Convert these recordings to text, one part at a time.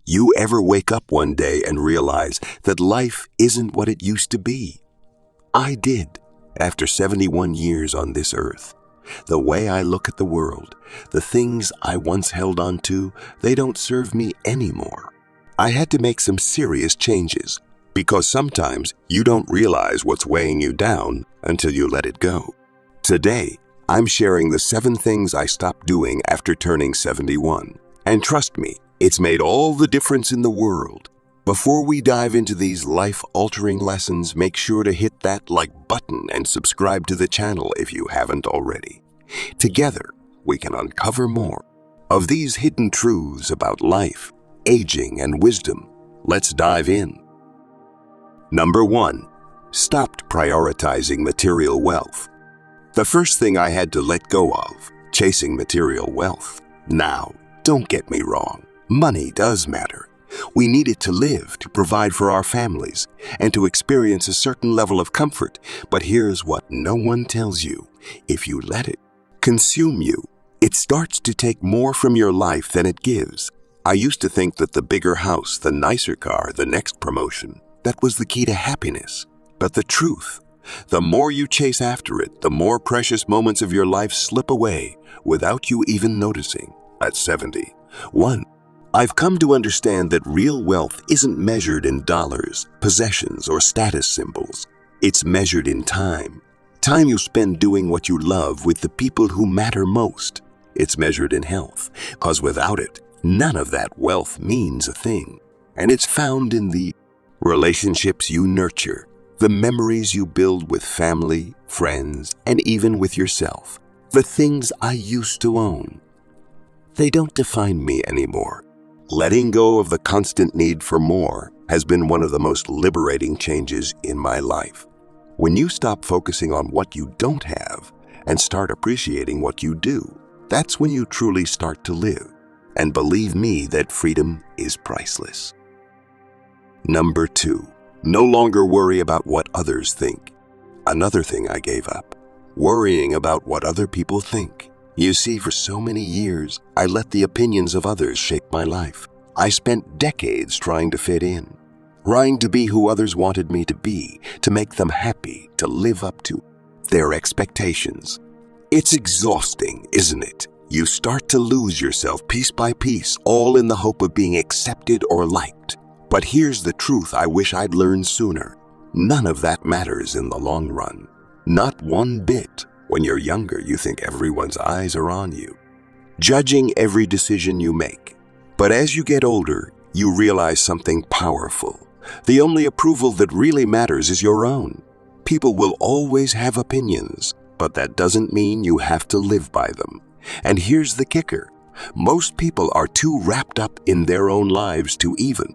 You ever wake up one day and realize that life isn't what it used to be? I did, after 71 years on this earth. The way I look at the world, the things I once held on to, they don't serve me anymore. I had to make some serious changes, because sometimes you don't realize what's weighing you down until you let it go. Today, I'm sharing the 7 things I stopped doing after turning 71. And trust me, it's made all the difference in the world. Before we dive into these life-altering lessons, make sure to hit that like button and subscribe to the channel if you haven't already. Together, we can uncover more of these hidden truths about life, aging, and wisdom. Let's dive in. Number 1. Stopped prioritizing material wealth. The first thing I had to let go of, chasing material wealth. Now, don't get me wrong, money does matter. We need it to live, to provide for our families, and to experience a certain level of comfort. But here's what no one tells you. If you let it consume you, it starts to take more from your life than it gives. I used to think that the bigger house, the nicer car, the next promotion, that was the key to happiness. But the truth, the more you chase after it, the more precious moments of your life slip away without you even noticing. At 71, I've come to understand that real wealth isn't measured in dollars, possessions, or status symbols. It's measured in time. Time you spend doing what you love with the people who matter most. It's measured in health, because without it, none of that wealth means a thing. And it's found in the relationships you nurture, the memories you build with family, friends, and even with yourself. The things I used to own. They don't define me anymore. Letting go of the constant need for more has been one of the most liberating changes in my life. When you stop focusing on what you don't have and start appreciating what you do, that's when you truly start to live. And believe me, that freedom is priceless. Number 2. No longer worry about what others think. Another thing I gave up. Worrying about what other people think. You see, for so many years, I let the opinions of others shape my life. I spent decades trying to fit in, trying to be who others wanted me to be, to make them happy, to live up to their expectations. It's exhausting, isn't it? You start to lose yourself piece by piece, all in the hope of being accepted or liked. But here's the truth I wish I'd learned sooner. None of that matters in the long run. Not one bit. When you're younger, you think everyone's eyes are on you, judging every decision you make. But as you get older, you realize something powerful. The only approval that really matters is your own. People will always have opinions, but that doesn't mean you have to live by them. And here's the kicker. Most people are too wrapped up in their own lives to even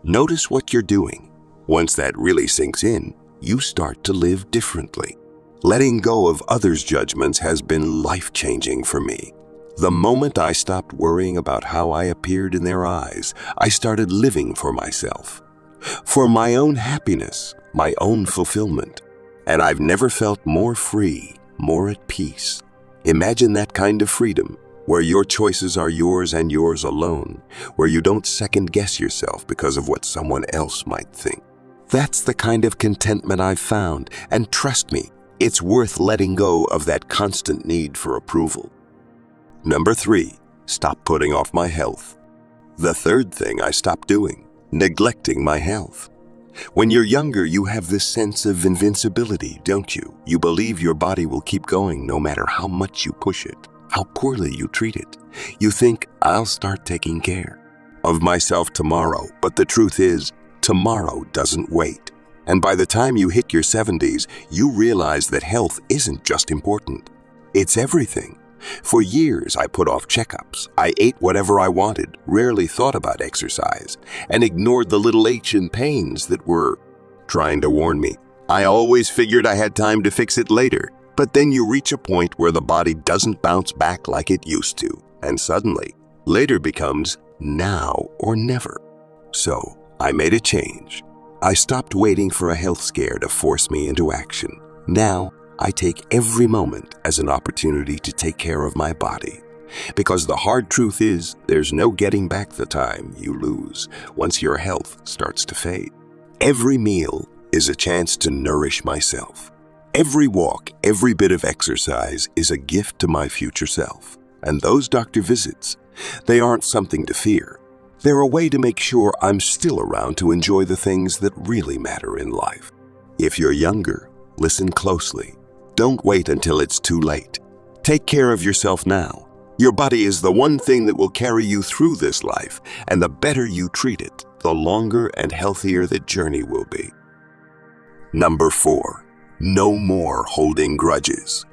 notice what you're doing. Once that really sinks in, you start to live differently. Letting go of others' judgments has been life-changing for me. The moment I stopped worrying about how I appeared in their eyes, I started living for myself, for my own happiness, my own fulfillment. And I've never felt more free, more at peace. Imagine that kind of freedom, where your choices are yours and yours alone, where you don't second-guess yourself because of what someone else might think. That's the kind of contentment I've found, and trust me, it's worth letting go of that constant need for approval. Number 3. Stop putting off my health. The third thing I stopped doing, neglecting my health. When you're younger, you have this sense of invincibility, don't you? You believe your body will keep going no matter how much you push it, how poorly you treat it. You think, I'll start taking care of myself tomorrow. But the truth is, tomorrow doesn't wait. And by the time you hit your 70s, you realize that health isn't just important. It's everything. For years, I put off checkups. I ate whatever I wanted, rarely thought about exercise, and ignored the little aches and pains that were trying to warn me. I always figured I had time to fix it later. But then you reach a point where the body doesn't bounce back like it used to. And suddenly, later becomes now or never. So, I made a change. I stopped waiting for a health scare to force me into action. Now, I take every moment as an opportunity to take care of my body. Because the hard truth is, there's no getting back the time you lose once your health starts to fade. Every meal is a chance to nourish myself. Every walk, every bit of exercise is a gift to my future self. And those doctor visits, they aren't something to fear. They're a way to make sure I'm still around to enjoy the things that really matter in life. If you're younger, listen closely. Don't wait until it's too late. Take care of yourself now. Your body is the one thing that will carry you through this life, and the better you treat it, the longer and healthier the journey will be. Number 4, no more holding grudges.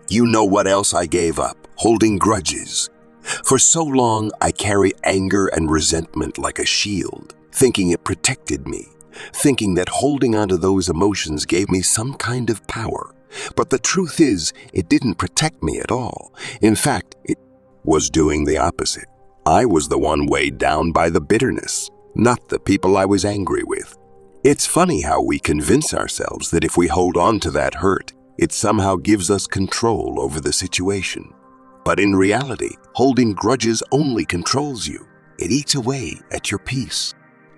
You know what else I gave up? Holding grudges. For so long, I carried anger and resentment like a shield, thinking it protected me, thinking that holding onto those emotions gave me some kind of power. But the truth is, it didn't protect me at all. In fact, it was doing the opposite. I was the one weighed down by the bitterness, not the people I was angry with. It's funny how we convince ourselves that if we hold on to that hurt, it somehow gives us control over the situation. But in reality, holding grudges only controls you. It eats away at your peace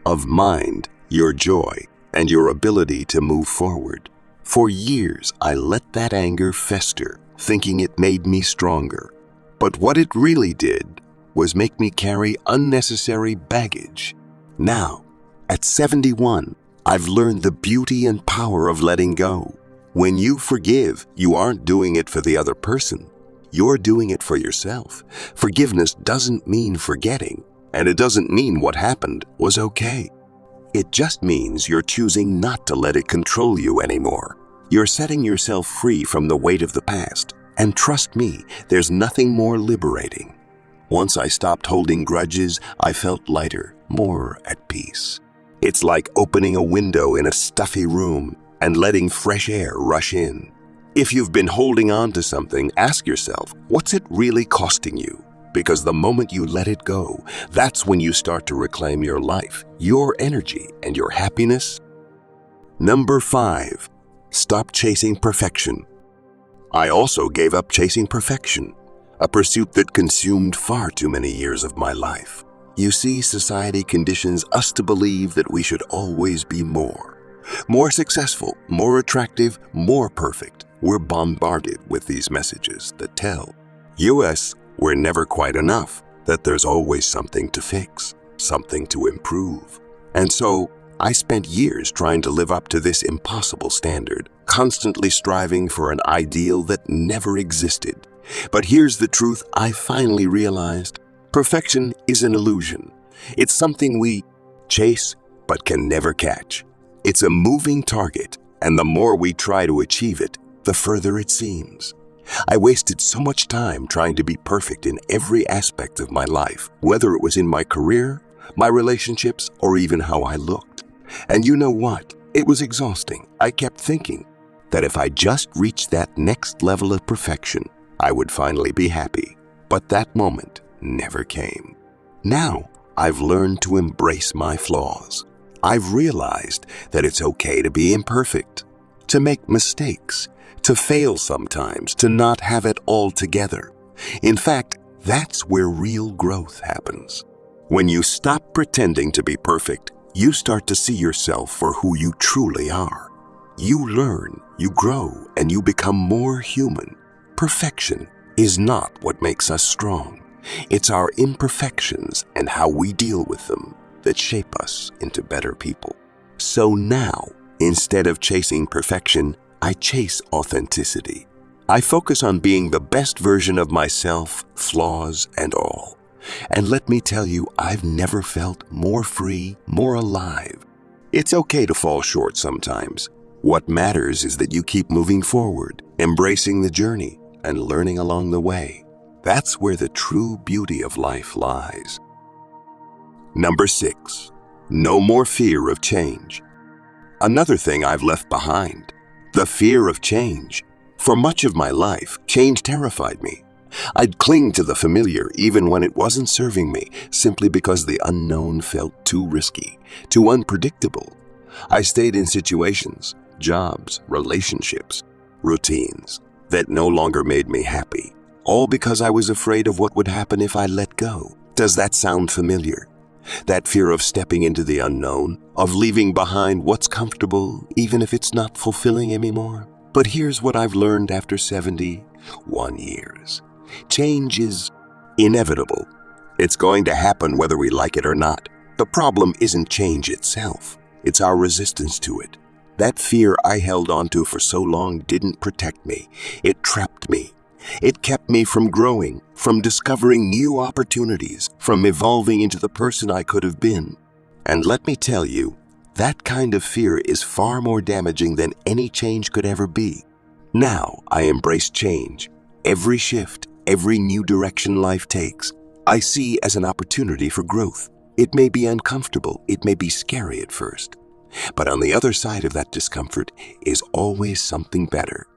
of mind, your joy, and your ability to move forward. For years, I let that anger fester, thinking it made me stronger. But what it really did was make me carry unnecessary baggage. Now, at 71, I've learned the beauty and power of letting go. When you forgive, you aren't doing it for the other person. You're doing it for yourself. Forgiveness doesn't mean forgetting, and it doesn't mean what happened was okay. It just means you're choosing not to let it control you anymore. You're setting yourself free from the weight of the past. And trust me, there's nothing more liberating. Once I stopped holding grudges, I felt lighter, more at peace. It's like opening a window in a stuffy room and letting fresh air rush in. If you've been holding on to something, ask yourself, what's it really costing you? Because the moment you let it go, that's when you start to reclaim your life, your energy, and your happiness. Number 5, stop chasing perfection. I also gave up chasing perfection, a pursuit that consumed far too many years of my life. You see, society conditions us to believe that we should always be more successful, more attractive, more perfect. We're bombarded with these messages that tell us we're never quite enough, that there's always something to fix, something to improve. And so, I spent years trying to live up to this impossible standard, constantly striving for an ideal that never existed. But here's the truth I finally realized. Perfection is an illusion. It's something we chase but can never catch. It's a moving target, and the more we try to achieve it, the further it seems. I wasted so much time trying to be perfect in every aspect of my life, whether it was in my career, my relationships, or even how I looked. And you know what? It was exhausting. I kept thinking that if I just reached that next level of perfection, I would finally be happy. But that moment never came. Now, I've learned to embrace my flaws. I've realized that it's okay to be imperfect, to make mistakes, to fail sometimes, to not have it all together. In fact, that's where real growth happens. When you stop pretending to be perfect, you start to see yourself for who you truly are. You learn, you grow, and you become more human. Perfection is not what makes us strong. It's our imperfections and how we deal with them that shape us into better people. So now, instead of chasing perfection, I chase authenticity. I focus on being the best version of myself, flaws and all. And let me tell you, I've never felt more free, more alive. It's okay to fall short sometimes. What matters is that you keep moving forward, embracing the journey, and learning along the way. That's where the true beauty of life lies. Number 6, no more fear of change. Another thing I've left behind, the fear of change. For much of my life, change terrified me. I'd cling to the familiar even when it wasn't serving me, simply because the unknown felt too risky, too unpredictable. I stayed in situations, jobs, relationships, routines that no longer made me happy. all because I was afraid of what would happen if I let go. Does that sound familiar? That fear of stepping into the unknown, of leaving behind what's comfortable, even if it's not fulfilling anymore. But here's what I've learned after 71 years. Change is inevitable. It's going to happen whether we like it or not. The problem isn't change itself. It's our resistance to it. That fear I held onto for so long didn't protect me. It trapped me. It kept me from growing, from discovering new opportunities, from evolving into the person I could have been. And let me tell you, that kind of fear is far more damaging than any change could ever be. Now I embrace change. Every shift, every new direction life takes, I see as an opportunity for growth. It may be uncomfortable, it may be scary at first, but on the other side of that discomfort is always something better.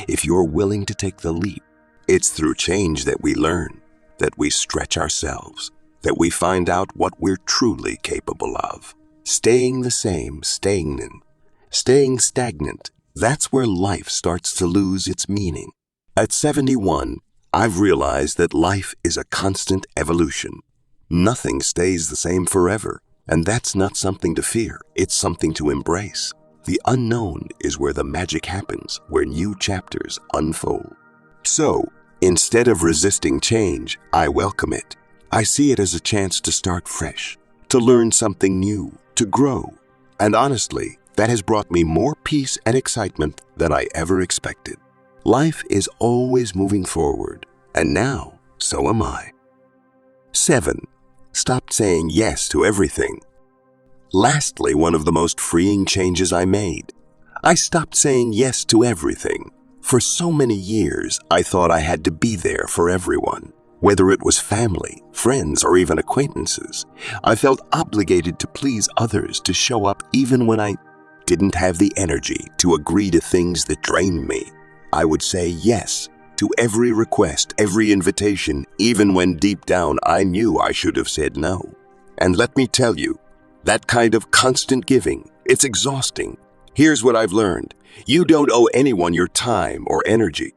If you're willing to take the leap, it's through change that we learn, that we stretch ourselves, that we find out what we're truly capable of. Staying the same, staying stagnant, that's where life starts to lose its meaning. At 71, I've realized that life is a constant evolution. Nothing stays the same forever, and that's not something to fear, it's something to embrace. The unknown is where the magic happens, where new chapters unfold. So, instead of resisting change, I welcome it. I see it as a chance to start fresh, to learn something new, to grow. And honestly, that has brought me more peace and excitement than I ever expected. Life is always moving forward, and now, so am I. 7. Stop saying yes to everything. Lastly, one of the most freeing changes I made. I stopped saying yes to everything. For so many years, I thought I had to be there for everyone. Whether it was family, friends, or even acquaintances, I felt obligated to please others, to show up even when I didn't have the energy to agree to things that drained me. I would say yes to every request, every invitation, even when deep down I knew I should have said no. And let me tell you, that kind of constant giving, it's exhausting. Here's what I've learned. You don't owe anyone your time or energy.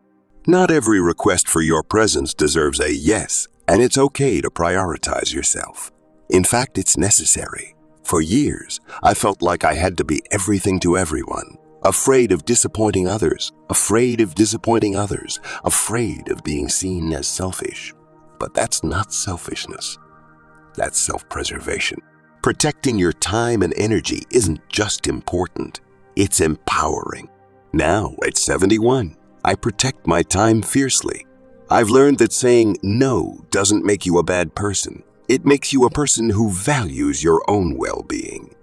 Not every request for your presence deserves a yes, and it's okay to prioritize yourself. In fact, it's necessary. For years, I felt like I had to be everything to everyone, afraid of disappointing others, afraid of being seen as selfish. But that's not selfishness. That's self-preservation. Protecting your time and energy isn't just important, it's empowering. Now, at 71, I protect my time fiercely. I've learned that saying no doesn't make you a bad person. It makes you a person who values your own well-being.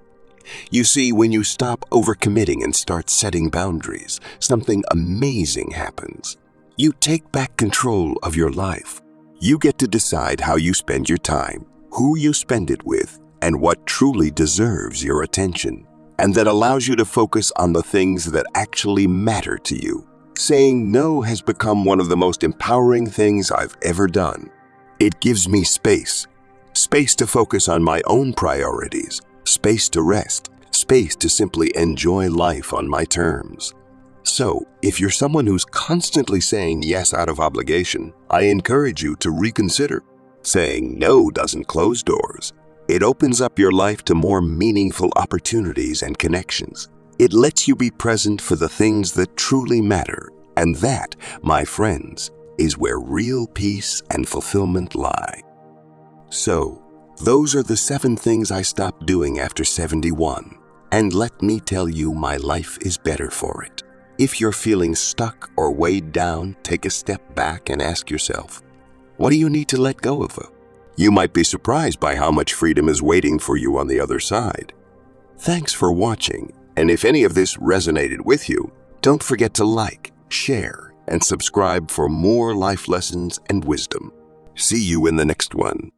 You see, when you stop overcommitting and start setting boundaries, something amazing happens. You take back control of your life. You get to decide how you spend your time, who you spend it with, and what truly deserves your attention. And that allows you to focus on the things that actually matter to you. Saying no has become one of the most empowering things I've ever done. It gives me space to focus on my own priorities, space to rest, space to simply enjoy life on my terms. So, if you're someone who's constantly saying yes out of obligation, I encourage you to reconsider. Saying no doesn't close doors. It opens up your life to more meaningful opportunities and connections. It lets you be present for the things that truly matter, and that, my friends, is where real peace and fulfillment lie. So, those are the 7 things I stopped doing after 71, and let me tell you, my life is better for it. If you're feeling stuck or weighed down, take a step back and ask yourself, what do you need to let go of? You might be surprised by how much freedom is waiting for you on the other side. Thanks for watching. And if any of this resonated with you, don't forget to like, share, and subscribe for more life lessons and wisdom. See you in the next one.